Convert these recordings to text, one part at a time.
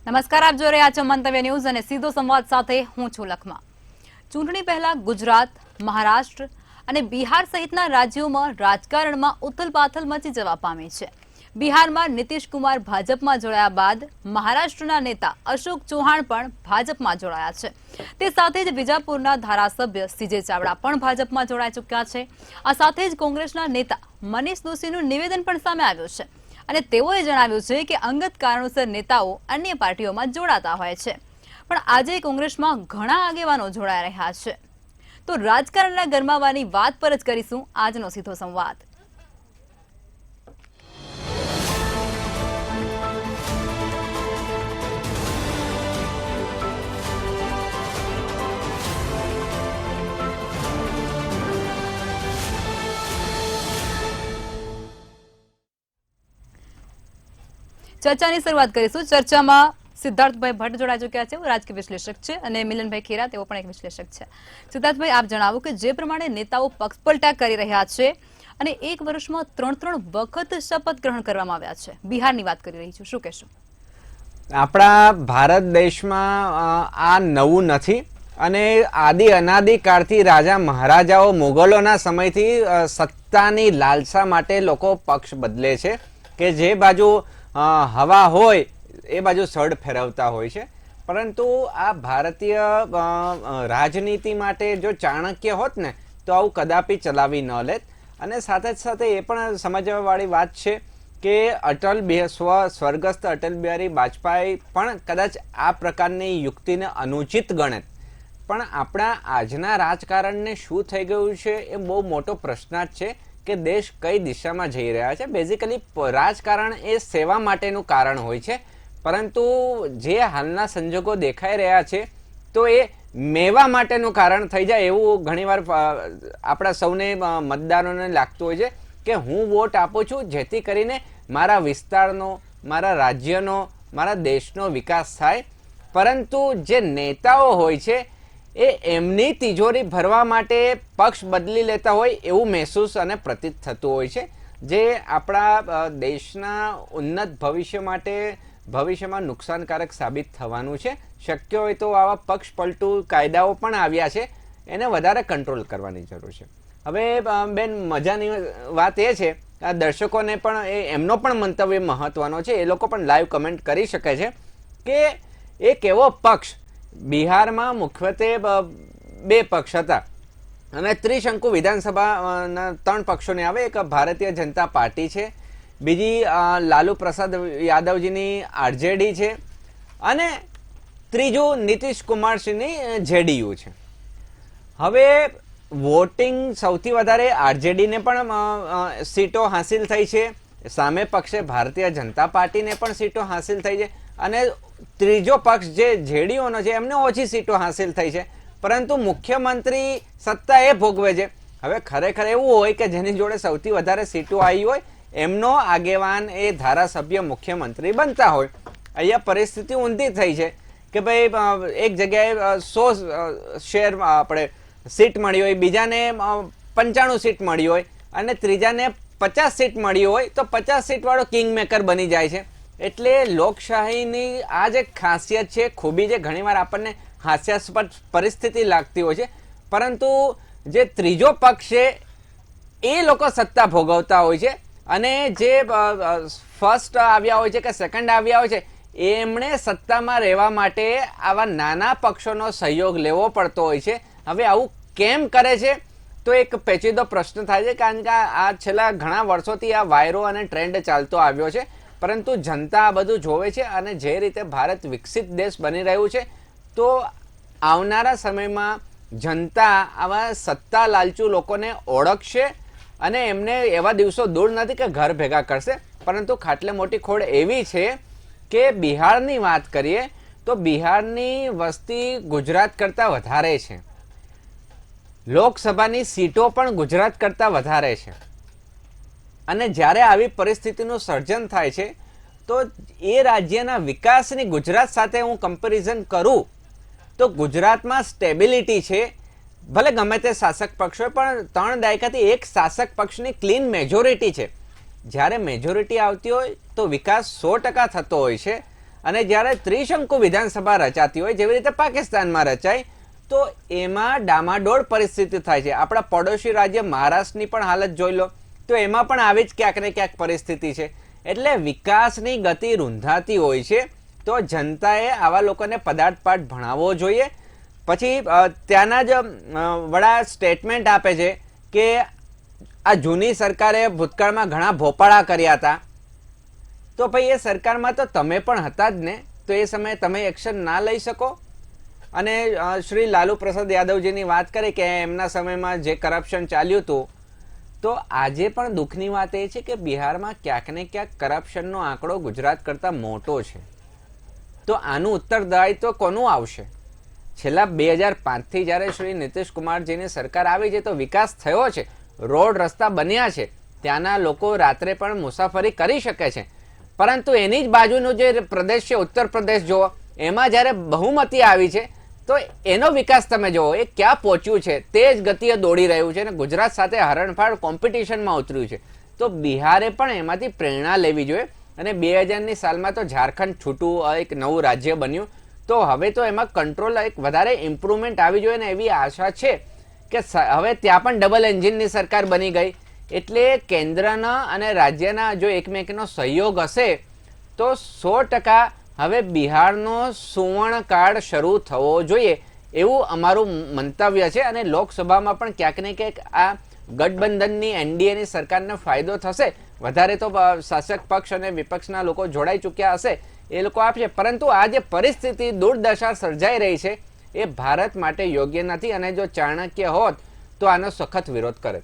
નમસ્કાર, આપ જોઈ રહ્યા છો મંતવ્ય ન્યૂઝ અને સીધો સંવાદ સાથે હું છું લખમા। ચૂંટણી પહેલા ગુજરાત, મહારાષ્ટ્ર અને બિહાર સહિતના રાજ્યોમાં રાજકારણમાં ઉથલપાથલ મચી જવા પામી છે। બિહારમાં નીતિશ કુમાર ભાજપમાં જોડાયા બાદ મહારાષ્ટ્રના નેતા અશોક ચૌહાણ પણ ભાજપમાં જોડાયા છે। તે સાથે જ બીજાપુરના ધારાસભ્ય સીજે ચાવડા પણ ભાજપમાં જોડાઈ ચૂક્યા છે। આ સાથે જ કોંગ્રેસના નેતા મનીષ દોશીનું નિવેદન પણ સામે આવ્યું છે અને તેઓએ જણાવ્યું છે કે અંગત કારણોસર નેતાઓ અન્ય પાર્ટીઓમાં જોડાતા હોય છે, પણ આજે કોંગ્રેસમાં ઘણા આગેવાનો જોડાઈ રહ્યા છે। તો રાજકારણના ગરમાવાની વાત પર જ કરીશું આજનો સીધો સંવાદ। ચર્ચાની શરૂઆત કરીશું। ચર્ચામાં સિદ્ધાર્થભાઈ ભટ્ટ જોડાઈ ચૂક્યા છે, રાજકીય વિશ્લેષક છે, અને મિલનભાઈ ખેરા તેઓ પણ એક વિશ્લેષક છે। સિદ્ધાર્થભાઈ, આપ જણાવો કે જે પ્રમાણે નેતાઓ પક્ષપલટા કરી રહ્યા છે અને એક વર્ષમાં 3 વખત શપથ ગ્રહણ કરવામાં આવ્યા છે, બિહારની વાત કરી રહી છું, શું કહેશો? આપણા ભારત દેશમાં આ નવું નથી અને આદિ અનાદિ કાળથી રાજા મહારાજાઓ મુગલોના સમયથી સત્તાની લાલસા માટે લોકો પક્ષ બદલે છે કે જે બાજુ હવા હોય એ બાજુ સડ ફેરવતા હોય છે। પરંતુ આ ભારતીય રાજનીતિ માટે જો ચાણક્ય હોત ને તો આવું કદાપી ચલાવી ન લેત। અને સાથે જ સાથે એ પણ સમજવાવાળી વાત છે કે સ્વર્ગસ્થ અટલ બિહારી વાજપેયી પણ કદાચ આ પ્રકારની યુક્તિને અનુચિત ગણે, પણ આપણા આજના રાજકારણને શું થઈ ગયું છે એ બહુ મોટો પ્રશ્નાર્થ છે કે દેશ કઈ દિશામાં જઈ રહ્યા છે। બેઝિકલી રાજકારણ એ સેવા માટેનું કારણ હોય છે, પરંતુ જે હાલના સંજોગો દેખાઈ રહ્યા છે તો એ મેવા માટેનું કારણ થઈ જાય એવું ઘણીવાર આપણા સૌને મતદારોને લાગતું હોય છે કે હું વોટ આપું છું જેથી કરીને મારા વિસ્તારનો, મારા રાજ્યનો, મારા દેશનો વિકાસ થાય। પરંતુ જે નેતાઓ હોય છે એ એમની તિજોરી ભરવા માટે પક્ષ બદલી લેતા હોય એવું મહેસૂસ અને પ્રતીત થતું હોય છે, જે આપણા દેશના ઉન્નત ભવિષ્ય માટે ભવિષ્યમાં નુકસાનકારક સાબિત થવાનું છે। શક્ય હોય તો આવા પક્ષ પલટુ કાયદાઓ પણ આવ્યા છે, એને વધારે કંટ્રોલ કરવાની જરૂર છે। હવે બેન, મજાની વાત એ છે આ દર્શકોને પણ એમનો પણ મંતવ્ય મહત્વનો છે, એ લોકો પણ લાઈવ કમેન્ટ કરી શકે છે કે એક એવો પક્ષ બિહારમાં મુખ્યત્વે 2 પક્ષ હતા અને ત્રિશંકુ વિધાનસભાના 3 પક્ષોને આવે। એક ભારતીય જનતા પાર્ટી છે, બીજી લાલુ પ્રસાદ યાદવજીની આરજેડી છે અને ત્રીજું નીતિશ કુમારસિંહની જેડીયુ છે। હવે વોટિંગ સૌથી વધારે આરજેડીને પણ સીટો હાંસિલ થઈ છે, સામે પક્ષે ભારતીય જનતા પાર્ટીને પણ સીટો હાંસિલ થઈ છે અને ત્રીજો પક્ષ જે જેડીયુનો છે એમને ઓછી સીટો હાંસિલ થઈ છે, પરંતુ મુખ્યમંત્રી સત્તા એ ભોગવે છે। હવે ખરેખર એવું હોય કે જેની જોડે સૌથી વધારે સીટો આવી હોય એમનો આગેવાન એ ધારાસભ્ય મુખ્યમંત્રી બનતા હોય। અહીંયા પરિસ્થિતિ ઊંધી થઈ છે કે ભાઈ એક જગ્યાએ 100 શેર આપણે સીટ મળી હોય, બીજાને 95 સીટ મળી હોય અને ત્રીજાને 50 સીટ મળી હોય તો 50 સીટવાળો કિંગ મેકર બની જાય છે। એટલે લોકશાહીની આ જે ખાસિયત છે, ખૂબી છે, ઘણીવાર આપણને હાસ્યાસ્પદ પરિસ્થિતિ લાગતી હોય છે, પરંતુ જે ત્રીજો પક્ષ છે એ લોકો સત્તા ભોગવતા હોય છે અને જે ફર્સ્ટ આવ્યા હોય છે કે સેકન્ડ આવ્યા હોય છે એમણે સત્તામાં રહેવા માટે આવા નાના પક્ષોનો સહયોગ લેવો પડતો હોય છે। હવે આવું કેમ કરે છે તો એક પેચીદો પ્રશ્ન થાય છે, કારણ કે આ છેલ્લા ઘણા વર્ષોથી આ વાયરો અને ટ્રેન્ડ ચાલતો આવ્યો છે, પરંતુ જનતા આ બધું જોવે છે અને જે રીતે ભારત વિકસિત દેશ બની રહ્યું છે તો આવનારા સમયમાં જનતા આવા સત્તા લાલચુ લોકોને ઓળખશે અને એમને એવા દિવસો દૂર નથી કે ઘર ભેગા કરશે। પરંતુ ખાટલે મોટી ખોડ એવી છે કે બિહારની વાત કરીએ તો બિહારની વસ્તી ગુજરાત કરતાં વધારે છે, લોકસભાની સીટો પણ ગુજરાત કરતાં વધારે છે અને જ્યારે આવી પરિસ્થિતિનું સર્જન થાય છે તો એ રાજ્યના વિકાસની ગુજરાત સાથે હું કમ્પેરિઝન કરું તો ગુજરાતમાં સ્ટેબિલિટી છે, ભલે ગમે તે શાસક પક્ષ હોય પણ 3 દાયકાથી એક શાસક પક્ષની ક્લીન મેજોરિટી છે। જ્યારે મેજોરિટી આવતી હોય તો વિકાસ 100% થતો હોય છે અને જ્યારે ત્રિશંકુ વિધાનસભા રચાતી હોય જેવી રીતે પાકિસ્તાનમાં રચાય તો એમાં ડામાડોળ પરિસ્થિતિ થાય છે. આપણા પડોશી રાજ્ય મહારાષ્ટ્રની પણ હાલત જોઈ લો તો એમાં પણ આવી જ ક્યાંક ને ક્યાંક પરિસ્થિતિ છે. એટલે વિકાસની ગતિ રૂંધાતી હોય છે તો જનતાએ આવા લોકોને પદાર્થપાઠ ભણાવવો જોઈએ. પછી ત્યાંના જ વડા સ્ટેટમેન્ટ આપે છે કે આ જૂની સરકારે ભૂતકાળમાં ઘણા ભોપાળા કર્યા હતા. તો ભાઈ એ સરકારમાં તો તમે પણ હતા જ ને, તો એ સમયે તમે એક્શન ના લઈ શકો? અને શ્રી લાલુ પ્રસાદ યાદવજીની વાત કરી કે એમના સમયમાં જે કરપ્શન ચાલ્યું હતું, તો આજે પણ દુઃખની વાત એ છે કે બિહારમાં ક્યાંક ને ક્યાંક કરપ્શનનો આંકડો ગુજરાત કરતાં મોટો છે. તો આનું ઉત્તરદાયિત્વ કોનું આવશે? છેલ્લા 2005થી જ્યારે શ્રી નીતિશ કુમારજીની સરકાર આવી છે તો વિકાસ થયો છે, રોડ રસ્તા બન્યા છે, ત્યાંના લોકો રાત્રે પણ મુસાફરી કરી શકે છે. પરંતુ એની જ બાજુનો જે પ્રદેશ છે ઉત્તર પ્રદેશ જુઓ, એમાં જ્યારે બહુમતી આવી છે તો એનો વિકાસ તમે જુઓ, એ ક્યાં પહોંચ્યું છે, તે જ ગતિએ દોડી રહ્યું છે અને ગુજરાત સાથે હરણફાળ કોમ્પિટિશનમાં ઉતર્યું છે. તો બિહારે પણ એમાંથી પ્રેરણા લેવી જોઈએ. અને 2000ની સાલમાં તો ઝારખંડ છૂટું એક નવું રાજ્ય બન્યું, તો હવે તો એમાં કંટ્રોલ એક વધારે ઇમ્પ્રુવમેન્ટ આવી જોઈએ ને એવી આશા છે કે હવે ત્યાં પણ ડબલ એન્જિનની સરકાર બની ગઈ. એટલે કેન્દ્રના અને રાજ્યના જો એકમેકનો સહયોગ હશે તો 100% હવે બિહારનો સુવર્ણકાળ શરૂ થવો જોઈએ એવું અમારું મંતવ્ય છે. અને લોકસભામાં પણ ક્યાંક ને ક્યાંક આ ગઠબંધનની એનડીએની સરકારને ફાયદો થશે. વધારે તો શાસક પક્ષ અને વિપક્ષના લોકો જોડાઈ ચૂક્યા હશે, એ લોકો આપશે. પરંતુ આ જે પરિસ્થિતિ દુર્દશા સર્જાઈ રહી છે એ ભારત માટે યોગ્ય નથી અને જો ચાણક્ય હોત તો આનો સખત વિરોધ કરે.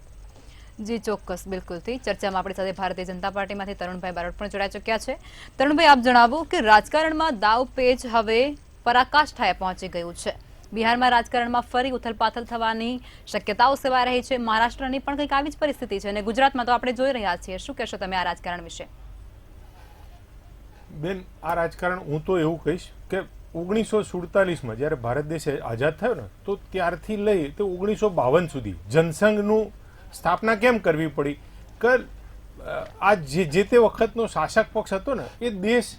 જી ચોક્કસ, બિલકુલથી. ચર્ચામાં આપણી સાથે ભારતીય જનતા પાર્ટીમાંથી તરુણભાઈ બારોટ પણ જોડાઈ ચૂક્યા છે. તરુણભાઈ, આપ જણાવો કે રાજકારણમાં દાવપેચ હવે પરાકાષ્ઠાએ પહોંચી ગયું છે. બિહારમાં રાજકારણમાં ફરી ઉથલપાથલ થવાની શક્યતાઓ સેવાઈ રહી છે. મહારાષ્ટ્રની પણ કંઈક આવી જ પરિસ્થિતિ છે અને ગુજરાતમાં તો આપણે જોઈ રહ્યા છીએ. શું કહેશો તમે આ રાજકારણ વિશે? બેન, આ રાજકારણ હું તો એવું કહીશ કે 1947માં જ્યારે ભારત દેશ આઝાદ થયો ને તો ત્યારથી લઈ તો 1952 સુધી જનસંઘનું સ્થાપના કેમ કરવી પડી કે આ જે તે વખતનો શાસક પક્ષ હતો ને એ દેશ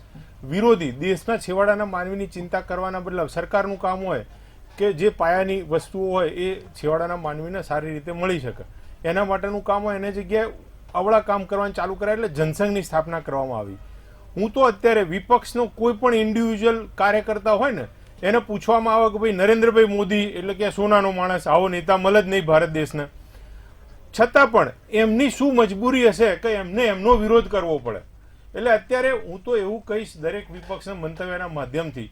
વિરોધી, દેશના છેવાડાના માનવીની ચિંતા કરવાના બદલે સરકારનું કામ હોય કે જે પાયાની વસ્તુઓ હોય એ છેવાડાના માનવીને સારી રીતે મળી શકે, એના માટેનું કામ હોય, એને જગ્યાએ અવળા કામ કરવાનું ચાલુ કરાય એટલે જનસંઘની સ્થાપના કરવામાં આવી. હું તો અત્યારે વિપક્ષનો કોઈ પણ ઇન્ડિવિજ્યુઅલ કાર્યકર્તા હોય ને એને પૂછવામાં આવે કે ભાઈ નરેન્દ્રભાઈ મોદી એટલે કે સોનાનો માણસ, આવો નેતા મળે જ નહીં ભારત દેશને, છતાં પણ એમની શું મજબૂરી હશે કે એમને એમનો વિરોધ કરવો પડે. એટલે અત્યારે હું તો એવું કહીશ દરેક વિપક્ષના મંતવ્યના માધ્યમથી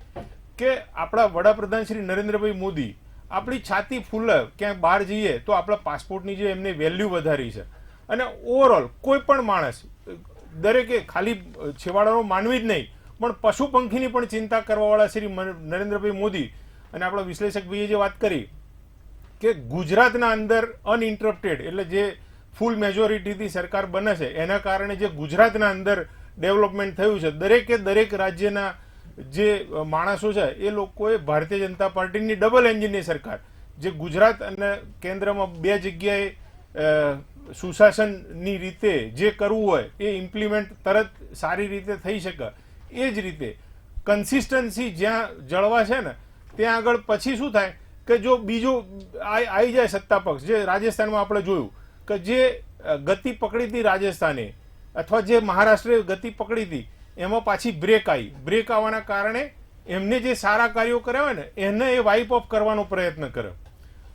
કે આપણા વડાપ્રધાન શ્રી નરેન્દ્રભાઈ મોદી આપણી છાતી ફૂલે ક્યાંક બહાર જઈએ તો આપણા પાસપોર્ટની જે એમને વેલ્યુ વધારી છે. અને ઓવરઓલ કોઈ પણ માણસ, દરેકે ખાલી છેવાડાનો માનવી જ નહીં પણ પશુ પંખીની પણ ચિંતા કરવાવાળા શ્રી નરેન્દ્રભાઈ મોદી અને આપણા વિશ્લેષકભાઈએ જે વાત કરી કે ગુજરાતના અંદર અનઇન્ટરપ્ટેડ એટલે જે ફૂલ મેજોરિટીથી સરકાર બને છે એના કારણે જે ગુજરાતના અંદર ડેવલપમેન્ટ થયું છે, દરેકે દરેક રાજ્યના જે માણસો છે એ લોકોએ ભારતીય જનતા પાર્ટીની ડબલ એન્જિનની સરકાર, જે ગુજરાત અને કેન્દ્રમાં બે જગ્યાએ સુશાસનની રીતે જે કરવું હોય એ ઇમ્પ્લિમેન્ટ તરત સારી રીતે થઈ શકે, એ જ રીતે કન્સિસ્ટન્સી જ્યાં જળવા છે ને ત્યાં આગળ પછી શું થાય કે જો બીજું આવી જાય સત્તા પક્ષ, જે રાજસ્થાનમાં આપણે જોયું કે જે ગતિ પકડી હતી રાજસ્થાને અથવા જે મહારાષ્ટ્રે ગતિ પકડી હતી એમાં પાછી બ્રેક આવી. બ્રેક આવવાના કારણે એમને જે સારા કાર્યો કર્યા હોય ને એને એ વાઇપ ઓફ કરવાનો પ્રયત્ન કર્યો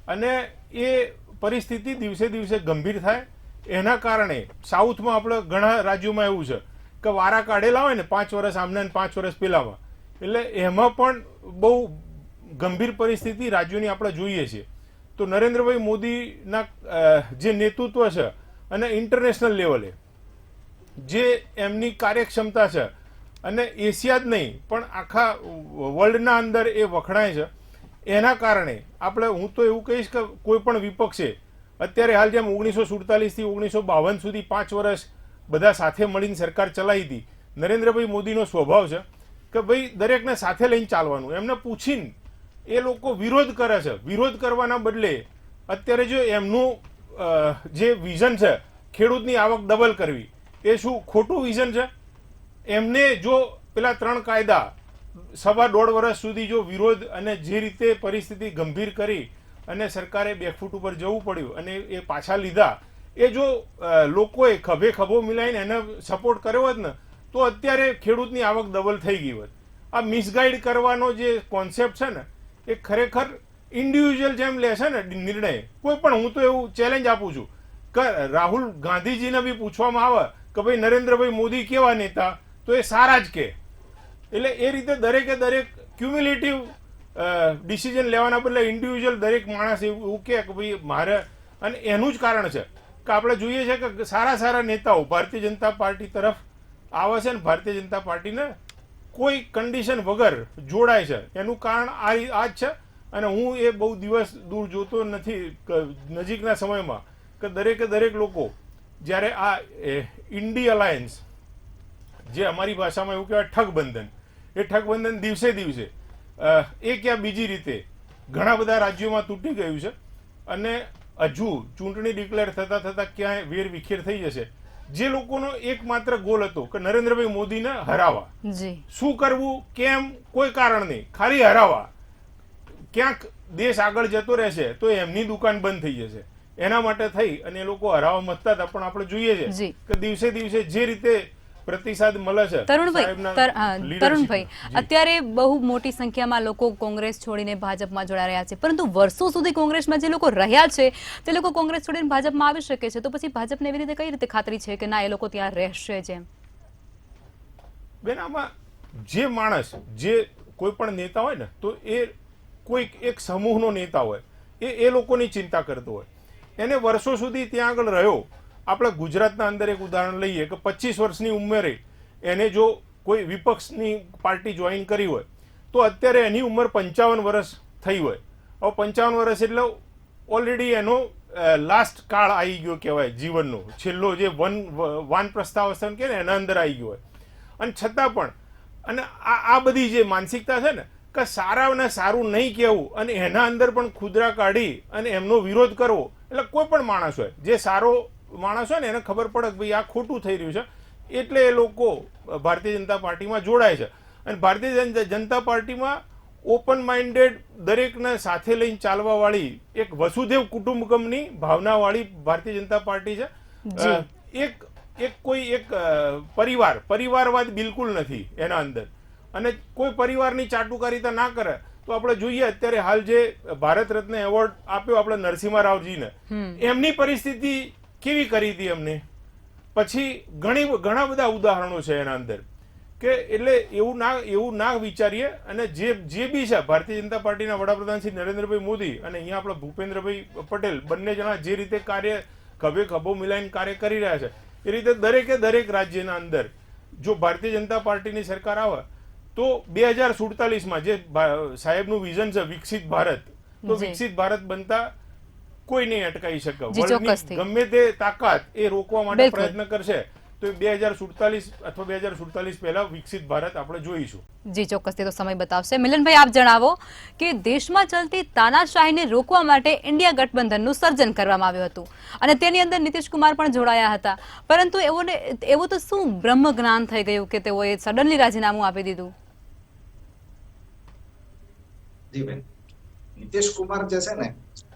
અને એ પરિસ્થિતિ દિવસે દિવસે ગંભીર થાય. એના કારણે સાઉથમાં આપણે ઘણા રાજ્યોમાં એવું છે કે વારા કાઢેલા હોય ને 5 વર્ષ આમને 5 વર્ષ પેલામાં, એટલે એમાં પણ બહુ ગંભીર પરિસ્થિતિ રાજ્યોની આપણે જોઈએ છીએ. તો નરેન્દ્રભાઈ મોદીના જે નેતૃત્વ છે અને ઇન્ટરનેશનલ લેવલે જે એમની કાર્યક્ષમતા છે અને એશિયા જ નહીં પણ આખા વર્લ્ડના અંદર એ વખણાય છે, એના કારણે આપણે હું તો એવું કહીશ કે કોઈ પણ વિપક્ષે અત્યારે હાલ જેમ 1947થી 1952 સુધી 5 વર્ષ બધા સાથે મળીને સરકાર ચલાવી હતી, નરેન્દ્રભાઈ મોદીનો સ્વભાવ છે કે ભાઈ દરેકને સાથે લઈને ચાલવાનું. એમને પૂછીને એ લોકો વિરોધ કરે છે. વિરોધ કરવાના બદલે અત્યારે જો એમનું જે વિઝન છે ખેડૂતની આવક ડબલ કરવી, એ શું ખોટું વિઝન છે? એમને જો પેલા 3 કાયદા 1.5 વર્ષ સુધી જો વિરોધ અને જે રીતે પરિસ્થિતિ ગંભીર કરી અને સરકારે બેકફૂટ ઉપર જવું પડ્યું અને એ પાછા લીધા, એ જો લોકોએ ખભે ખભો મિલાઈને એને સપોર્ટ કર્યો હોત ને તો અત્યારે ખેડૂતની આવક ડબલ થઈ ગઈ હોત. આ મિસગાઈડ કરવાનો જે કોન્સેપ્ટ છે ને એ ખરેખર ઇન્ડિવિજ્યુઅલ જેમ લે છે ને નિર્ણય, કોઈ પણ, હું તો એવું ચેલેન્જ આપું છું કે રાહુલ ગાંધીજીને બી પૂછવામાં આવે કે ભાઈ નરેન્દ્રભાઈ મોદી કેવા નેતા, તો એ સારા જ કે. એટલે એ રીતે દરેકે દરેક ક્યુમ્યુલેટિવ ડિસિઝન લેવાના બદલે ઇન્ડિવિજ્યુઅલ દરેક માણસ એવું કહે કે ભાઈ મારે, અને એનું જ કારણ છે કે આપણે જોઈએ છે કે સારા સારા નેતાઓ ભારતીય જનતા પાર્ટી તરફ આવે છે ને ભારતીય જનતા પાર્ટીને કોઈ કન્ડિશન વગર જોડાય છે. એનું કારણ આ જ છે. અને હું એ બહુ દિવસ દૂર જોતો નથી, નજીકના સમયમાં, કે દરેકે દરેક લોકો જ્યારે આ ઇન્ડી અલાયન્સ, જે અમારી ભાષામાં એવું કહેવાય ઠગબંધન, એ ઠગબંધન દિવસે દિવસે એક યા બીજી રીતે ઘણા બધા રાજ્યોમાં તૂટી ગયું છે અને હજુ ચૂંટણી ડિક્લેર થતા થતા ક્યાંય વેર વિખેર થઈ જશે. જે લોકોનો એકમાત્ર ગોલ હતો કે નરેન્દ્રભાઈ મોદીને હરાવવા, શું કરવું, કેમ, કોઈ કારણ નહીં, ખાલી હરાવવા, ક્યાંક દેશ આગળ જતો રહેશે તો એમની દુકાન બંધ થઈ જશે, એના માટે થઈ અને એ લોકો હરાવવા મતતા હતા. પણ આપણે જોઈએ છે કે દિવસે દિવસે જે રીતે પ્રતિસાદ મળે છે. તરુણભાઈ, અત્યારે બહુ મોટી સંખ્યામાં લોકો કોંગ્રેસ છોડીને ભાજપમાં જોડાઈ રહ્યા છે, પરંતુ વર્ષો સુધી કોંગ્રેસમાં જે લોકો રહ્યા છે તે લોકો કોંગ્રેસ છોડીને ભાજપમાં આવી શકે છે, તો પછી ભાજપને એવી રીતે કઈ રીતે ખાતરી છે કે ના એ લોકો ત્યાં રહેશે? જેમ બેન, આમાં જે માણસ, જે કોઈ પણ નેતા હોય ને, તો એ કોઈક એક સમૂહનો નેતા હોય, એ લોકોની ચિંતા કરતો હોય, એને વર્ષો સુધી ત્યાં આગળ રહ્યો. આપણે ગુજરાતના અંદર એક ઉદાહરણ લઈએ કે 25 વર્ષની ઉંમરે એને જો કોઈ વિપક્ષની પાર્ટી જોઈન કરી હોય તો અત્યારે એની ઉંમર 55 વર્ષ થઈ હોય. હવે 55 વર્ષ એટલે ઓલરેડી એનો લાસ્ટ કાળ આવી ગયો કહેવાય, જીવનનો છેલ્લો જે વાનપ્રસ્થાવસ્થા કે ને એના અંદર આવી ગયો હોય. અને છતાં પણ, અને આ બધી જે માનસિકતા છે ને કે સારા અને સારું નહીં કહેવું અને એના અંદર પણ ખુદરા કાઢી અને એમનો વિરોધ કરવો, એટલે કોઈ પણ માણસ હોય, જે સારો માણસ હોય ને એને ખબર પડે કે ભાઈ આ ખોટું થઈ રહ્યું છે, એટલે એ લોકો ભારતીય જનતા પાર્ટીમાં જોડાય છે. અને ભારતીય જનતા પાર્ટીમાં ઓપન માઇન્ડેડ, દરેકને સાથે લઈને ચાલવાવાળી, એક વસુધૈવ કુટુંબકમની ભાવનાવાળી ભારતીય જનતા પાર્ટી છે. એક પરિવારવાદ બિલકુલ નથી એના અંદર. અને કોઈ પરિવારની ચાટુકારિતા ના કરે તો આપણે જોઈએ અત્યારે હાલ જે ભારત રત્ન એવોર્ડ આપ્યો આપણે નરસિંહ રાવજીને, એમની પરિસ્થિતિ કેવી કરી હતી એમને. પછી ઘણા બધા ઉદાહરણો છે એના અંદર કે એટલે એવું ના વિચારીએ. અને જે બી છે ભારતીય જનતા પાર્ટીના વડાપ્રધાન શ્રી નરેન્દ્રભાઈ મોદી અને અહીંયા આપણે ભૂપેન્દ્રભાઈ પટેલ, બંને જણા જે રીતે કાર્ય ખભે ખભો મિલાઈને કાર્ય કરી રહ્યા છે, એ રીતે દરેકે દરેક રાજ્યના અંદર જો ભારતીય જનતા પાર્ટીની સરકાર આવે તો 2047માં જે સાહેબનું વિઝન છે વિકસિત ભારત, તો વિકસિત ભારત બનતા કોઈ નહીં અટકાવી શકે. વર્લ્ડની ગમે તે તાકાત એ રોકવા માટે પ્રયત્ન કરશે તો 2047 અથવા 2047 પહેલા વિકસિત ભારત આપણે જોઈશું. જી ચોક્કસ, તે તો સમય બતાવશે. મિલનભાઈ, આપ જણાવો કે દેશમાં ચાલતી તાનાશાહીને રોકવા માટે ઇન્ડિયા ગઠબંધનનું સર્જન કરવામાં આવ્યું હતું અને તેની અંદર નીતિશ કુમાર પણ જોડાયા હતા, પરંતુ એવું તો શું બ્રહ્મ જ્ઞાન થઈ ગયું કે તેઓએ સડનલી રાજીનામું આપી દીધું? જી બેન, નીતિશ કુમાર જે છે ને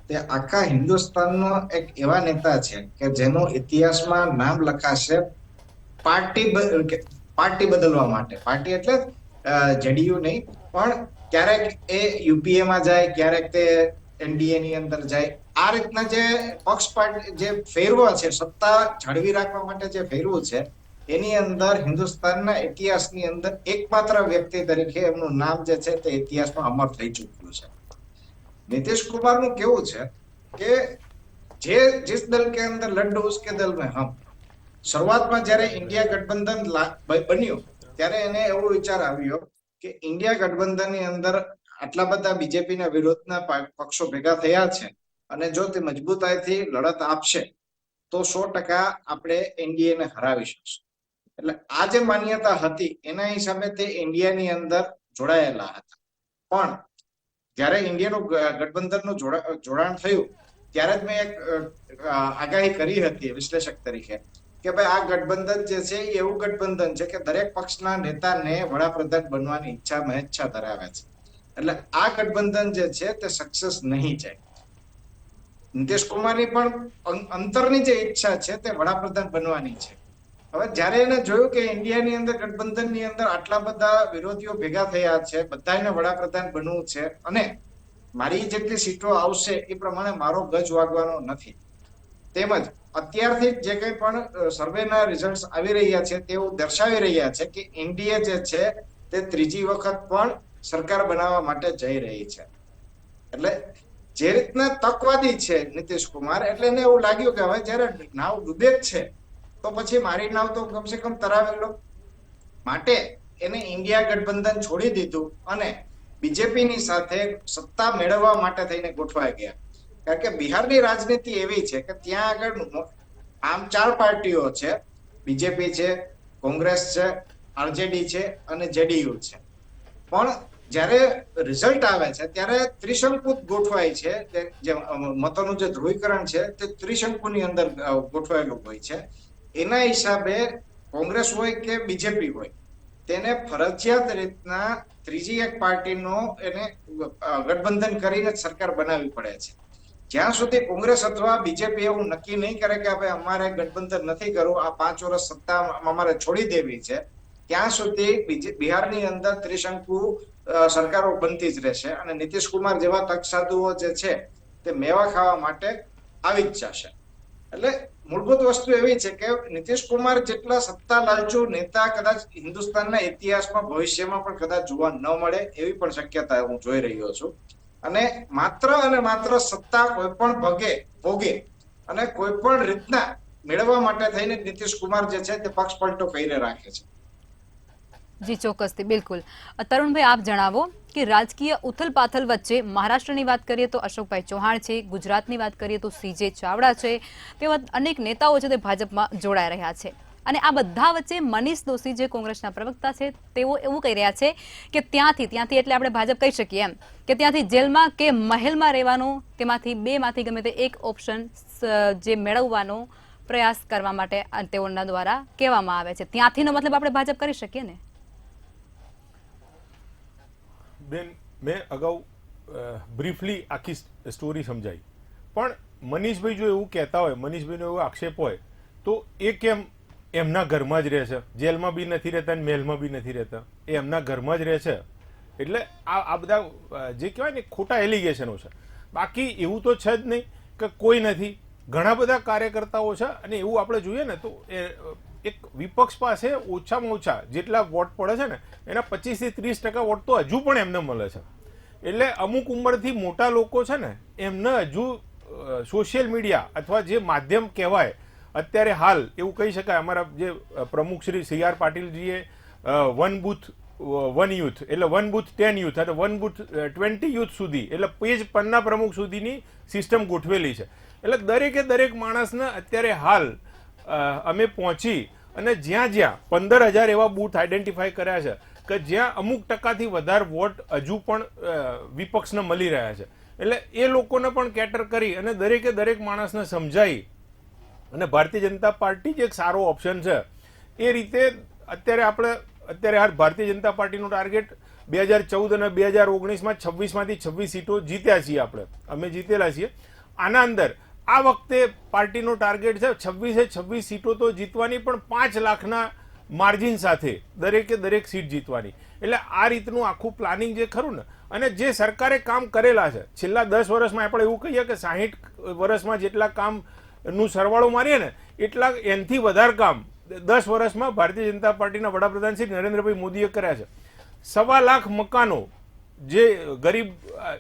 તે આખા હિન્દુસ્તાનનો એક એવા નેતા છે કે જેનું ઇતિહાસમાં નામ લખાશે પાર્ટી બદલવા માટે. પાર્ટી એટલે જેડીયુ નહીં, પણ ક્યારેક એ યુપીએ માં જાય, ક્યારેક તે એનડીએ ની અંદર જાય. આ રીતના જે પક્ષ પાર્ટી જે ફેરવો છે, સત્તા જાળવી રાખવા માટે જે ફેરવું છે, એની અંદર હિન્દુસ્તાનના ઇતિહાસની અંદર એકમાત્ર વ્યક્તિ તરીકે એમનું નામ જે છે તે ઇતિહાસમાં અમર થઈ ચૂક્યું છે. નીતિશ કુમારનું કેવું છે કે જે जिस दल के अंदर लड्डू उसके दल में हम. શરૂઆતમાં જ્યારે ઇન્ડિયા ગઠબંધન બન્યું ત્યારે એને એવો વિચાર આવ્યો કે ઇન્ડિયા ગઠબંધનની અંદર આટલા બધા બીજેપીના વિરોધના પક્ષો ભેગા થયા છે અને જો તે મજબૂતાઈથી લડત આપશે તો 100% આપણે એનડીએને હરાવી શકશું. એટલે આ જે માન્યતા હતી એના હિસાબે તે ઇન્ડિયાની અંદર જોડાયેલા હતા. પણ જ્યારે ઇન્ડિયાનું ગઠબંધનનું જોડાણ થયું ત્યારે જ મેં એક આગાહી કરી હતી વિશ્લેષક તરીકે કે ભાઈ આ ગઠબંધન જે છે એ એવું ગઠબંધન છે કે દરેક પક્ષના નેતાને વડાપ્રધાન બનવાની ઈચ્છા મહેચ્છા ધરાવે છે. એટલે આ ગઠબંધન જે છે તે સક્સેસ નહીં જાય. નીતિશ કુમારની પણ અંતરની જે ઈચ્છા છે તે વડાપ્રધાન બનવાની છે. હવે જયારે એને જોયું કે ઇન્ડિયાની અંદર ગઠબંધનની અંદર આટલા બધા વિરોધીઓ ભેગા થયા છે, બધાને વડાપ્રધાન બનવું છે અને મારી જેટલી સીટો આવશે એ પ્રમાણે મારો ગજ વાગવાનો નથી, તેમજ અત્યારથી જે કંઈ પણ સર્વેના રિઝલ્ટ આવી રહ્યા છે તેવું દર્શાવી રહ્યા છે કે એનડીએ જે છે તે ત્રીજી વખત પણ સરકાર બનાવવા માટે જઈ રહી છે. એટલે જે રીતના તકવાદી છે નીતિશ કુમાર, એટલે એને એવું લાગ્યું કે હવે જયારે નાવ ડૂબે જ છે તો પછી મારી નાવ તો કમસે કમ તરાવી લો. માટે એને ઇન્ડિયા ગઠબંધન છોડી દીધું અને બીજેપીની સાથે સત્તા મેળવવા માટે થઈને ગોઠવાઈ ગયા. કારણ કે બિહારની રાજનીતિ એવી છે કે ત્યાં આગળ આમ 4 પાર્ટીઓ છે, બીજેપી છે, કોંગ્રેસ છે, આરજેડી છે અને જેડીયુ છે. પણ જ્યારે રિઝલ્ટ આવે છે ત્યારે ત્રિશંકુ ગોઠવાય છે. જે મતોનું જે ધ્રુવીકરણ છે તે ત્રિશંકુની અંદર ગોઠવાયેલું હોય છે. એના હિસાબે કોંગ્રેસ હોય કે બીજેપી હોય તેને ફરજિયાત રીતના ત્રીજી એક પાર્ટીનો એને ગઠબંધન કરીને સરકાર બનાવવી પડે છે. જ્યાં સુધી કોંગ્રેસ અથવા બીજેપી એવું નક્કી નહીં કરે કે ભાઈ અમારે ગઠબંધન નથી કરવું, આ 5 વર્ષ સત્તા અમારે છોડી દેવી છે, ત્યાં સુધી બિહારની અંદર ત્રિશંકુ સરકારો બનતી જ રહેશે અને નીતિશ કુમાર જેવા તકસાદુઓ જે છે તે મેવા ખાવા માટે આવી જ જશે. એટલે મૂળભૂત વસ્તુ એવી છે કે નીતિશ કુમાર જેટલા સત્તા લાલચુ નેતા કદાચ હિન્દુસ્તાનના ઇતિહાસમાં ભવિષ્યમાં પણ કદાચ જોવા ન મળે એવી પણ શક્યતા હું જોઈ રહ્યો છું. અને માત્ર સત્તા કોઈ પણ ભોગે અને કોઈ પણ રીતના મેળવવા માટે થઈને નીતિશ કુમાર જે છે તે પક્ષ પલટો કરીને રાખે છે. જી ચોક્કસથી, બિલકુલ. તરુણભાઈ, આપ જણાવો કે રાજકીય ઉથલપાથલ વચ્ચે મહારાષ્ટ્રની વાત કરીએ તો અશોકભાઈ ચૌહાણ છે, ગુજરાતની વાત કરીએ તો CJ ચાવડા છે, તેવા અનેક નેતાઓ છે તે ભાજપમાં જોડાઈ રહ્યા છે. અને આ બધા વચ્ચે મનીષ દોશી જે કોંગ્રેસના પ્રવક્તા છે તેઓ એવું કહી રહ્યા છે કે ત્યાંથી એટલે આપણે ભાજપ કહી શકીએ એમ કે ત્યાંથી જેલમાં કે મહેલમાં રહેવાનું, તેમાંથી બેમાંથી ગમે તે એક ઓપ્શન જે મેળવવાનો પ્રયાસ કરવા માટે તેઓના દ્વારા કહેવામાં આવે છે. ત્યાંથીનો મતલબ આપણે ભાજપ કરી શકીએ ને? બેન, મેં અગાઉ બ્રીફલી આખી સ્ટોરી સમજાઈ, પણ મનીષભાઈ જો એવું કહેતા હોય, મનીષભાઈનો એવો આક્ષેપ હોય તો એ કેમ એમના ઘરમાં જ રહે છે, જેલમાં બી નથી રહેતા અને મહેલમાં બી નથી રહેતા, એ એમના ઘરમાં જ રહે છે. એટલે આ બધા જે કહેવાય ને ખોટા એલિગેશનો છે. બાકી એવું તો છે જ નહીં કે કોઈ નથી, ઘણા બધા કાર્યકર્તાઓ છે. અને એવું આપણે જોઈએ ને તો એક વિપક્ષ પાસે ઓછામાં ઓછા જેટલા વોટ પડે છે ને એના 25 થી 30% વોટ તો હજુ પણ એમને મળે છે. એટલે અમુક ઉંમરથી મોટા લોકો છે ને એમને હજુ સોશિયલ મીડિયા અથવા જે માધ્યમ કહેવાય અત્યારે હાલ એવું કહી શકાય, અમારા જે પ્રમુખ શ્રી CR પાટીલજીએ 1 બૂથ 1 યુથ એટલે 1 બૂથ 10 યુથ અને 1 બૂથ 20 યુથ સુધી એટલે પેજ પરના પ્રમુખ સુધીની સિસ્ટમ ગોઠવેલી છે. એટલે દરેક માણસને અત્યારે હાલ અમે પહોંચી અને જ્યાં 15,000 એવા બૂથ આઈડેન્ટિફાઈ કર્યા છે કે જ્યાં અમુક ટકાથી વધારે વોટ હજુ પણ વિપક્ષને મળી રહ્યા છે. એટલે એ લોકોને પણ કેટર કરી અને દરેક માણસને સમજાવી અને ભારતીય જનતા પાર્ટી જ એક સારો ઓપ્શન છે એ રીતે અત્યારે હાલ ભારતીય જનતા પાર્ટીનું ટાર્ગેટ 2014 અને 2019માં 26માંથી 26 સીટો જીત્યા છીએ, અમે જીતેલા છીએ. આના અંદર આ વખતે પાર્ટીનો ટાર્ગેટ છે 26 સીટો તો જીતવાની, પણ 5 લાખના માર્જિન સાથે દરેક સીટ જીતવાની. એટલે આ રીતનું આખું પ્લાનિંગ જે ખરું ને, અને જે સરકારે કામ કરેલા છે છેલ્લા 10 વર્ષમાં, આપણે એવું કહીએ કે 60 વર્ષમાં જેટલા કામનું સરવાળો મારીએ ને એટલા એનાથી વધારે કામ 10 વર્ષમાં ભારતીય જનતા પાર્ટીના વડાપ્રધાન શ્રી નરેન્દ્રભાઈ મોદીએ કર્યા છે. 1.25 લાખ મકાનો જે ગરીબ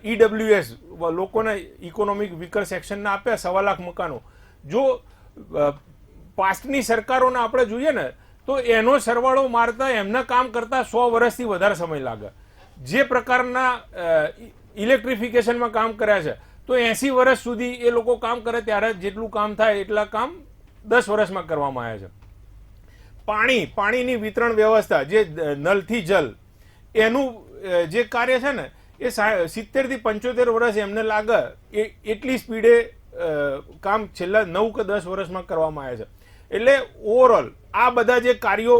EWS લોકોને ઇકોનોમિક વીકર સેક્શનના આપ્યા, 1.25 લાખ મકાનો. જો પાસ્ટની સરકારોને આપણે જોઈએ ને તો એનો સરવાળો મારતા એમના કામ કરતા 100 વર્ષથી વધારે સમય લાગે. જે પ્રકારના ઇલેક્ટ્રિફિકેશનમાં કામ કર્યા છે તો 80 વર્ષ સુધી એ લોકો કામ કરે, ત્યારે જેટલું કામ થાય એટલા કામ 10 વર્ષમાં કરવામાં આવ્યા છે. પાણીની વિતરણ વ્યવસ્થા, જે નલથી જલ, એનું જે કાર્ય છે ને એ 70 થી 75 વર્ષ એમને લાગે એટલી સ્પીડે કામ છેલ્લા 9 કે 10 વર્ષમાં કરવામાં આવ્યા છે. એટલે ઓવરઓલ આ બધા જે કાર્યો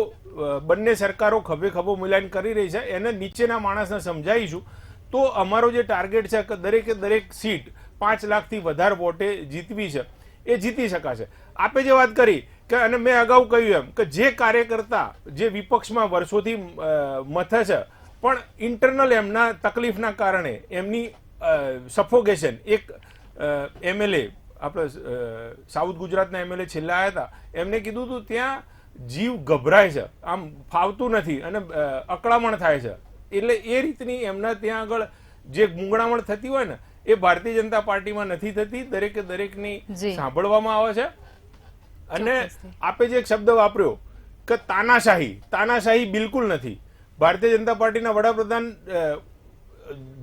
બંને સરકારો ખભે ખભો મિલાઈને કરી રહી છે એને નીચેના માણસને સમજાવીશું તો અમારો જે ટાર્ગેટ છે કે દરેકે દરેક સીટ 5 લાખથી વધારે વોટે જીતવી છે એ જીતી શકાશે. આપે જે વાત કરી કે અને મેં અગાઉ કહ્યું એમ કે જે કાર્યકર્તા જે વિપક્ષમાં વર્ષોથી મથે છે પણ ઇન્ટરનલ એમના તકલીફના કારણે એમની સફોકેશન એક એમએલએ આપણે સાઉથ ગુજરાતના એમએલએ છેલ્લા આવ્યા હતા એમને કીધું હતું ત્યાં જીવ ગભરાય છે, આમ ફાવતું નથી અને અકળામણ થાય છે. એટલે એ રીતની એમના ત્યાં આગળ જે ગુંગળામણ થતી હોય ને એ ભારતીય જનતા પાર્ટીમાં નથી થતી. દરેકે દરેકની સાંભળવામાં આવે છે. અને આપે જે એક શબ્દ વાપર્યો કે તાનાશાહી બિલકુલ નથી. ભારતીય જનતા પાર્ટીના વડાપ્રધાન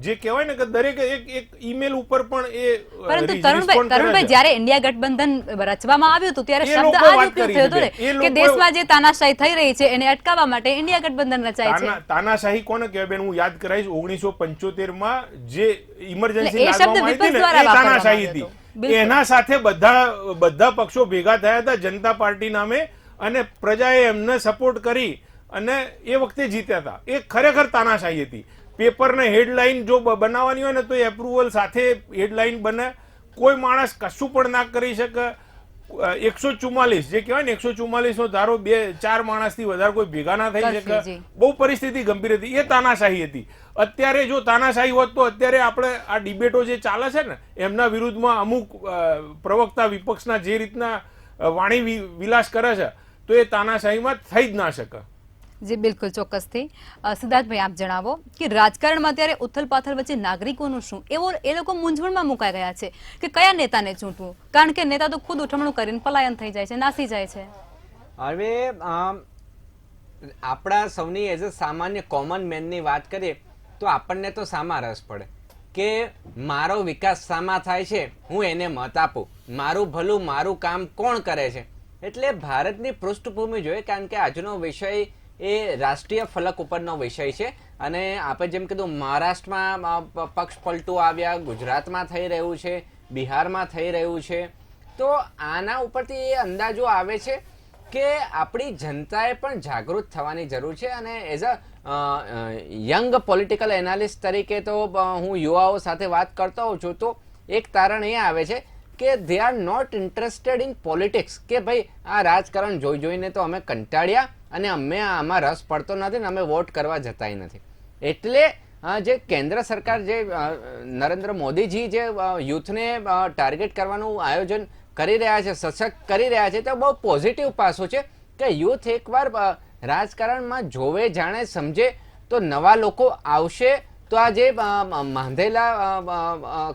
જે કહેવાય ને કે દરેક એક ઈમેલ ઉપર પણ એ પરંતુ તરુણભાઈ જ્યારે ઇન્ડિયા ગઠબંધન રચવામાં આવ્યું હતું ત્યારે શબ્દ આ જ ઉપયોગ થયો હતો ને કે દેશમાં જે તાનાશાહી થઈ રહી છે એને અટકાવવા માટે ઇન્ડિયા ગઠબંધન રચાય છે. તાનાશાહી કોને કહેવાય બેન? હું યાદ કરાવીશ 1975 માં જે ઇમરજન્સી લાદવામાં આવી હતી ને એ તાનાશાહી હતી. એના સાથે બધા પક્ષો ભેગા થયા હતા જનતા પાર્ટી નામે અને પ્રજાએ એમને સપોર્ટ કરી અને એ વખતે જીત્યા હતા. એ ખરેખર તાનાશાહી હતી. પેપરને હેડલાઇન જો બનાવવાની હોય ને તો એપ્રુવલ સાથે હેડલાઇન બને. કોઈ માણસ કશું પણ ના કરી શકે. 144 જે કહેવાય ને 144 નો ધારો 2-4 માણસથી વધારે કોઈ ભેગા ના થઈ શકે. બહુ પરિસ્થિતિ ગંભીર હતી. એ તાનાશાહી હતી. અત્યારે જો તાનાશાહી હોત તો અત્યારે આપણે આ ડિબેટો જે ચાલે છે ને એમના વિરુદ્ધમાં અમુક પ્રવક્તા વિપક્ષના જે રીતના વાણી વિલાસ કરે છે તો એ તાનાશાહીમાં થઈ જ ના શકે. જી બિલકુલ, ચોક્કસથી. સિદ્ધાર્થભાઈ આપ જણાવો કે રાજકારણમાં અત્યારે ઉથલપાથલ વચ્ચે નાગરિકોનું શું? એ લોકો મૂંઝવણમાં મુકાઈ ગયા છે કે કયા નેતાને ચૂંટવું, કારણ કે નેતા તો ખુદ ઉઠમણું કરીને પલાયન થઈ જાય છે, નાસી જાય છે. હવે આપણા સૌની એઝ અ સામાન્ય કોમન મેનની વાત કરીએ તો આપણને તો શામાં રસ પડે કે મારો વિકાસ શામાં થાય છે, હું એને મત આપું, મારું ભલું મારું કામ કોણ કરે છે. એટલે ભારતની પૃષ્ઠભૂમિ જોઈએ, કારણ કે આજનો વિષય એ રાષ્ટ્રીય ફલક ઉપરનો વિષય છે. અને આપણે જેમ કીધું મહારાષ્ટ્રમાં પક્ષ પલટું આવ્યા, ગુજરાતમાં થઈ રહ્યું છે, બિહારમાં થઈ રહ્યું છે. તો આના ઉપરથી એ અંદાજો આવે છે કે આપણી જનતાએ પણ જાગૃત થવાની જરૂર છે. અને as a young political analyst તરીકે તો હું યુવાઓ સાથે વાત કરતો હોઉં છું તો એક તારણ એ આવે છે કે they are not interested in politics. કે ભાઈ આ રાજકારણ જોઈને તો અમે કંટાળ્યા અને અમે આમાં રસ પડતો નથી ને અમે વોટ કરવા જતાય નથી. એટલે જે કેન્દ્ર સરકાર જે નરેન્દ્ર મોદીજી જે યુથને ટાર્ગેટ કરવાનું આયોજન કરી રહ્યા છે, સશક્ત કરી રહ્યા છે, તો બહુ પોઝિટિવ પાસું છે કે યુથ એકવાર રાજકારણમાં જોવે, જાણે, સમજે તો નવા લોકો આવશે તો આ જે માંધેલા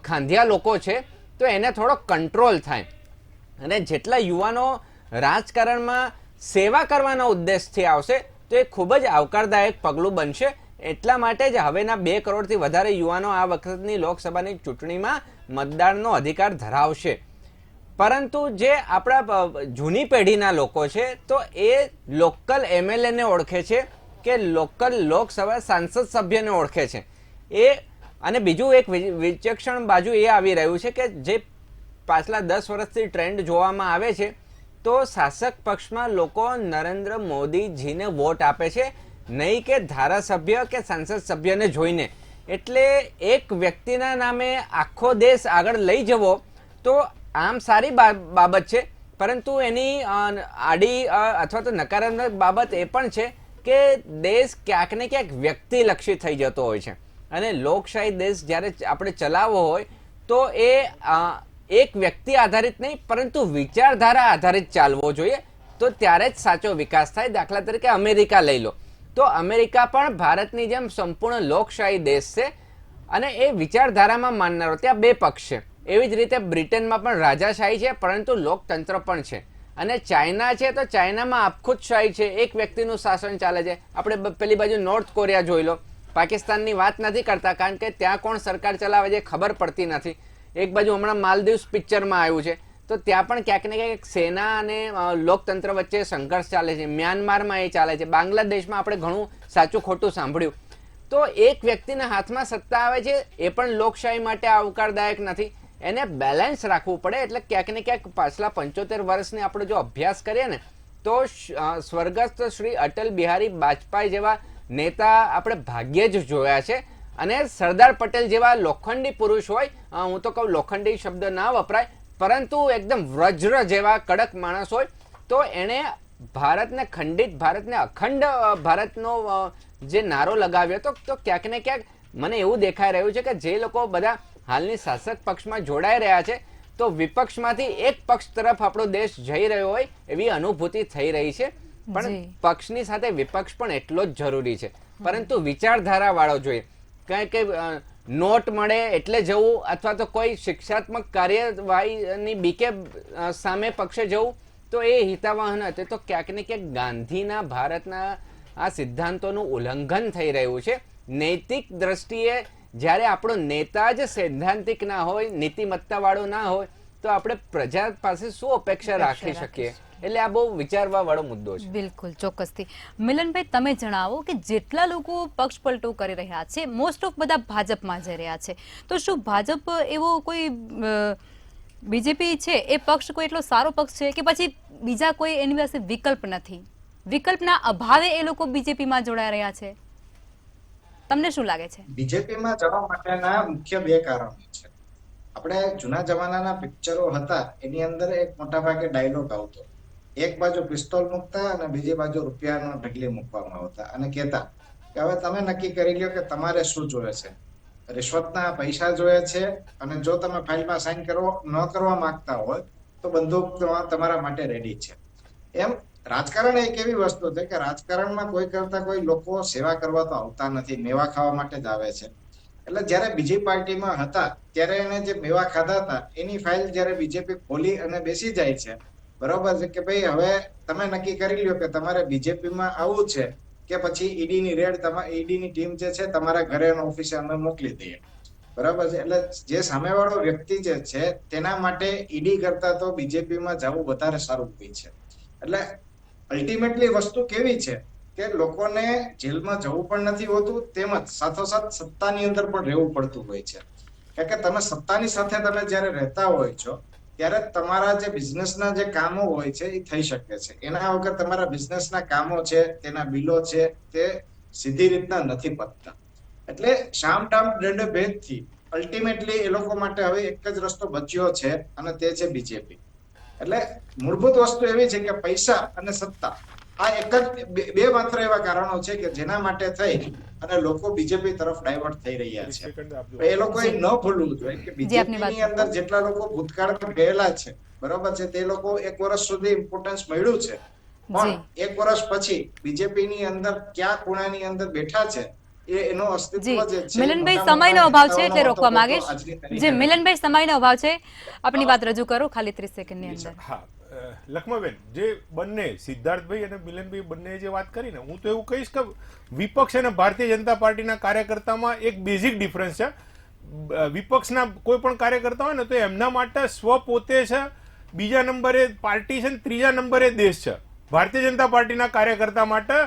ખાંધિયા લોકો છે તો એને થોડો કંટ્રોલ થાય. અને જેટલા યુવાનો રાજકારણમાં સેવા કરવાના ઉદ્દેશથી આવશે તો એ ખૂબ જ આવકારદાયક પગલું બનશે. એટલા માટે જ હવેના 2 કરોડથી વધારે યુવાનો આ વખતની લોકસભાની ચૂંટણીમાં મતદાનનો અધિકાર ધરાવશે. પરંતુ જે આપણા જૂની પેઢીના લોકો છે તો એ લોકલ એમએલએને ઓળખે છે કે લોકલ લોકસભા સાંસદ સભ્યને ઓળખે છે. અને બીજું એક વિચક્ષણ બાજુ એ આવી રહ્યું છે કે જે પાછલા 10 વર્ષથી ટ્રેન્ડ જોવામાં આવે છે તો શાસક પક્ષમાં લોકો નરેન્દ્ર મોદીજીને વોટ આપે છે, નહીં કે ધારાસભ્ય કે સંસદ સભ્યને જોઈને. એટલે એક વ્યક્તિના નામે આખો દેશ આગળ લઈ જવો તો આમ સારી બાબત છે, પરંતુ એની આડી અથવા તો નકારાત્મક બાબત એ પણ છે કે દેશ ક્યાંક ને ક્યાંક વ્યક્તિલક્ષી થઈ જતો હોય છે. અને લોકશાહી દેશ જ્યારે આપણે ચલાવવો હોય તો એ એક વ્યક્તિ આધારિત નહીં પરંતુ વિચારધારા આધારિત ચાલવો જોઈએ, તો ત્યારે જ સાચો વિકાસ થાય. દાખલા તરીકે અમેરિકા લઈ લો તો અમેરિકા પણ ભારતની જેમ સંપૂર્ણ લોકશાહી દેશ છે અને એ વિચારધારામાં માનનારો ત્યાં 2 પક્ષ છે. એવી જ રીતે બ્રિટનમાં પણ રાજાશાહી છે પરંતુ લોકતંત્ર પણ છે. અને ચાઇના છે તો ચાઇનામાં આપખુદશાહી છે, એક વ્યક્તિનું શાસન ચાલે છે. આપણે પેલી બાજુ નોર્થ કોરિયા જોઈ લો. પાકિસ્તાનની વાત નથી કરતા કારણ કે ત્યાં કોણ સરકાર ચલાવે છે ખબર પડતી નથી. એક બાજુ હમણાં માલદીવ્સ પિક્ચરમાં આવ્યું છે તો ત્યાં પણ ક્યાંક ને ક્યાંક સેના અને લોકતંત્ર વચ્ચે સંઘર્ષ ચાલે છે. મ્યાનમારમાં એ ચાલે છે. બાંગ્લાદેશમાં આપણે ઘણું સાચું ખોટું સાંભળ્યું. તો એક વ્યક્તિના હાથમાં સત્તા આવે છે એ પણ લોકશાહી માટે આવકારદાયક નથી. એને બેલેન્સ રાખવું પડે. એટલે ક્યાંક ને ક્યાંક પાછલા 75 વર્ષની આપણે જો અભ્યાસ કરીએ ને તો સ્વર્ગસ્થ શ્રી અટલ બિહારી વાજપેયી જેવા નેતા આપણે ભાગ્યે જ જોયા છે. અને સરદાર પટેલ જેવા લોખંડી પુરુષ હોય, હું તો કહું લોખંડી શબ્દ ના વપરાય, પરંતુ એકદમ વજ્ર જેવા કડક માણસ હોય, તો એણે ભારતને ખંડિત, ભારતને અખંડ ભારતનો જે નારો લગાવ્યો હતો. તો ક્યાંક ને ક્યાંક મને એવું દેખાઈ રહ્યું છે કે જે લોકો બધા હાલની શાસક પક્ષમાં જોડાઈ રહ્યા છે તો વિપક્ષમાંથી એક પક્ષ તરફ આપણો દેશ જઈ રહ્યો હોય એવી અનુભૂતિ થઈ રહી છે. પણ પક્ષની સાથે વિપક્ષ પણ એટલો જ જરૂરી છે, પરંતુ વિચારધારા વાળો જોઈએ. કારણ કે નોટ મળે એટલે જવું અથવા તો કોઈ શિક્ષાત્મક કાર્યવાહીની બીકે સામે પક્ષે જવું તો એ હિતાવહ નથી. તો ક્યાંક ને ક્યાંક ગાંધીના ભારતના આ સિદ્ધાંતોનું ઉલ્લંઘન થઈ રહ્યું છે. નૈતિક દ્રષ્ટિએ જ્યારે આપણો નેતા જ સૈદ્ધાંતિક ના હોય, નીતિમત્તા વાળો ના હોય, તો આપણે પ્રજા પાસે શું અપેક્ષા રાખી શકીએ? એટલે આ બહુ વિચારવા વાળો મુદ્દો છે. બિલકુલ, ચોક્કસથી. મિલનભાઈ, તમે જણાવો કે જેટલા લોકો પક્ષ પલટો કરી રહ્યા છે, મોસ્ટ ઓફ બધા ભાજપમાં જઈ રહ્યા છે, તો શું ભાજપ એવો કોઈ બીજેપી છે એ પક્ષ કોઈ એટલો સારો પક્ષ છે કે પછી બીજા કોઈ એની પાસે વિકલ્પ નથી? વિકલ્પના અભાવે એ લોકો બીજેપીમાં જોડાઈ રહ્યા છે? તમને શું લાગે છે? બીજેપીમાં જવા માટેના મુખ્ય 2 કારણો છે. આપણે જૂના જમાનાના પિક્ચરો હતા એની અંદર એક મોટા ભાગે ડાયલોગ આવતો, એક બાજુ પિસ્તોલ મૂકતા અને બીજી બાજુ રૂપિયાનો ઢગલી મૂકવામાં આવતા અને કહેતા કે હવે તમે નક્કી કરી લ્યો કે તમારે શું જોઈએ છે. રિશ્વતના પૈસા જોઈએ છે અને જો તમે ફાઇલમાં સાઇન ન કરવા માંગતા હોય તો બંદૂક તમારા માટે રેડી છે. એમ રાજકારણ એક એવી વસ્તુ છે કે રાજકારણમાં કોઈ કરતા કોઈ લોકો સેવા કરવા તો આવતા નથી, મેવા ખાવા માટે જ આવે છે. એટલે જયારે બીજી પાર્ટીમાં હતા ત્યારે એને જે મેવા ખાધા હતા એની ફાઇલ જયારે બીજેપી ખોલી અને બેસી જાય છે, બરોબર છે, કે ભાઈ હવે તમે નક્કી કરી લ્યો કે તમારે બીજેપીમાં આવવું છે કે પછી ઈડીની રેડ, ઈડીની ટીમ જે છે તમારા ઘરે ઓફિસે અમે મોકલી દઈએ, બરાબર છે. એટલે જે સામેવાળો વ્યક્તિ જે છે તેના માટે ઈડી કરતા તો બીજેપીમાં જવું વધારે સારું હોય છે. એટલે અલ્ટિમેટલી વસ્તુ કેવી છે કે લોકોને જેલમાં જવું પણ નથી હોતું, તેમજ સાથોસાથ સત્તાની અંદર પણ રહેવું પડતું હોય છે. કારણ કે તમે સત્તાની સાથે તમે જયારે રહેતા હોય છો ત્યારે તમારા જે બિઝનેસના જે કામો હોય છે એ થઈ શકે છે. એના વગર તમારા બિઝનેસના કામો છે, તેના બિલો છે, તે સીધી રીતના નથી પતતા. એટલે શામટામ દંડ ભેદથી અલ્ટિમેટલી એ લોકો માટે હવે એક જ રસ્તો બચ્યો છે અને તે છે બીજેપી. એટલે મૂળભૂત વસ્તુ એવી છે કે પૈસા અને સત્તા, આ એક જ બે માત્ર એવા કારણો છે કે જેના માટે થઈ અને લોકો બીજેપી તરફ ડાયવર્ટ થઈ રહ્યા છે. એ લોકોએ ન ભૂલવું જોઈએ કે બીજેપીની અંદર જેટલા લોકો ભૂતકાળમાં ગયેલા છે, બરોબર છે, તે લોકો 1 વર્ષ સુધી ઇમ્પોર્ટન્સ મળ્યું છે, પણ 1 વર્ષ પછી બીજેપીની અંદર ક્યાં ખૂણાની અંદર બેઠા છે એનો અસ્તિત્વ જે છે. મિલનભાઈ, સમયનો અભાવ છે એટલે રોકવા માંગીશ. જી મિલનભાઈ, સમયનો અભાવ છે, આપની વાત રજૂ કરો ખાલી 30 સેકન્ડની અંદર. હા લક્ષ્માબેન, જે બંને સિદ્ધાર્થભાઈ અને મિલનભાઈ બંને જે વાત કરી ને, હું તો એવું કહીશ કે વિપક્ષ અને ભારતીય જનતા પાર્ટીના કાર્યકર્તામાં એક બેઝિક ડિફરન્સ છે. વિપક્ષના કોઈ પણ કાર્યકર્તા હોય ને તો એમના માટે સ્વ પોતે છે, બીજા નંબરે પાર્ટી છે, ત્રીજા નંબરે દેશ છે. ભારતીય જનતા પાર્ટીના કાર્યકર્તા માટે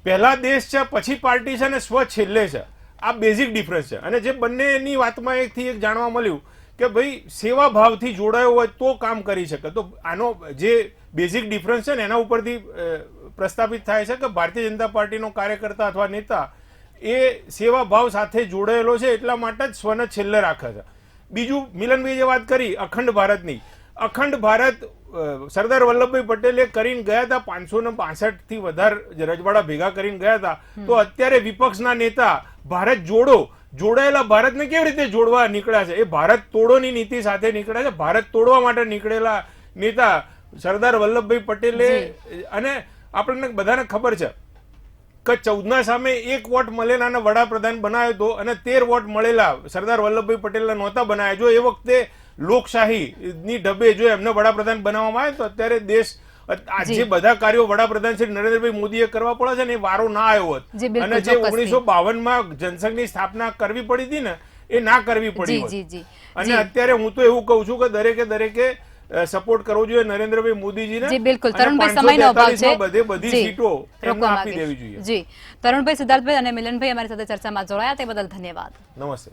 પહેલા દેશ છે, પછી પાર્ટી છે અને સ્વ છેલ્લે છે. આ બેઝિક ડિફરન્સ છે. અને જે બંનેની વાતમાં એકથી એક જાણવા મળ્યું કે ભાઈ સેવા ભાવથી જોડાયો હોય તો કામ કરી શકે. તો આનો જે બેઝિક ડિફરન્સ છે ને એના ઉપરથી પ્રસ્થાપિત થાય છે કે ભારતીય જનતા પાર્ટીનો કાર્યકર્તા અથવા નેતા એ સેવા ભાવ સાથે જોડાયેલો છે, એટલા માટે જ સ્વને છેલ્લે રાખે છે. બીજું, મિલનભાઈ જે વાત કરી અખંડ ભારતની, અખંડ ભારત સરદાર વલ્લભભાઈ પટેલે કરીને ગયા હતા. 562 થી વધારે રજવાડા ભેગા કરીને ગયા હતા. તો અત્યારે વિપક્ષના નેતા ભારત જોડાયેલા ભારતને કેવી રીતે જોડવા નીકળ્યા છે? એ ભારત તોડોની નીતિ સાથે નીકળ્યા છે. ભારત તોડવા માટે નીકળેલા નેતા સરદાર વલ્લભભાઈ પટેલે, અને આપણને બધાને ખબર છે કે 14ના સામે 1 વોટ મળેલાને વડાપ્રધાન બનાવ્યો હતો અને 13 વોટ મળેલા સરદાર વલ્લભભાઈ પટેલને નહોતા બનાવ્યા. જો એ વખતે લોકશાહીની ઢબે જો એમને વડાપ્રધાન બનાવવામાં આવે તો અત્યારે દેશ જે બધા કાર્યો વડાપ્રધાન શ્રી નરેન્દ્રભાઈ મોદીએ કરવા પડે છે ને એ વારો ના આવ્યો હોત. અને જે 1952માં જનસંઘની સ્થાપના કરવી પડી હતી ને એ ના કરવી પડી હોત. અને અત્યારે હું તો એવું કહું છું કે દરેકે સપોર્ટ કરવો જોઈએ નરેન્દ્રભાઈ મોદીજીને. જી બિલકુલ. તરુણભાઈ, સમયનો અભાવ છે, બધી સીટો એમને આપી દેવી જોઈએ. જી તરુણભાઈ, સિદ્ધાર્થભાઈ અને મિલનભાઈ અમારી સાથે ચર્ચામાં જોડાયા તે બદલ ધન્યવાદ. નમસ્તે.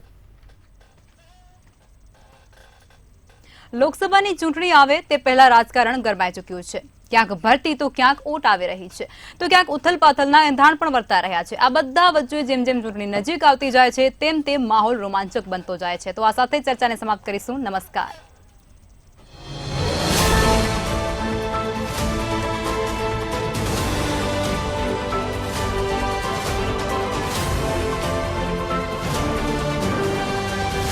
લોકસભાની ચૂંટણી આવે તે પહેલા રાજકારણ ગરમાઈ ચૂક્યું છે. ક્યાંક ભરતી તો ક્યાંક ઓટ આવી રહી છે, તો ક્યાંક ઉથલપાથલના એંધાણ પણ વર્તા રહ્યા છે. આ બધા વચ્ચે જેમ જેમ ચૂંટણી નજીક આવતી જાય છે તેમ તેમ માહોલ રોમાંચક બનતો જાય છે. તો આ સાથે ચર્ચાને સમાપ્ત કરીશું. નમસ્કાર.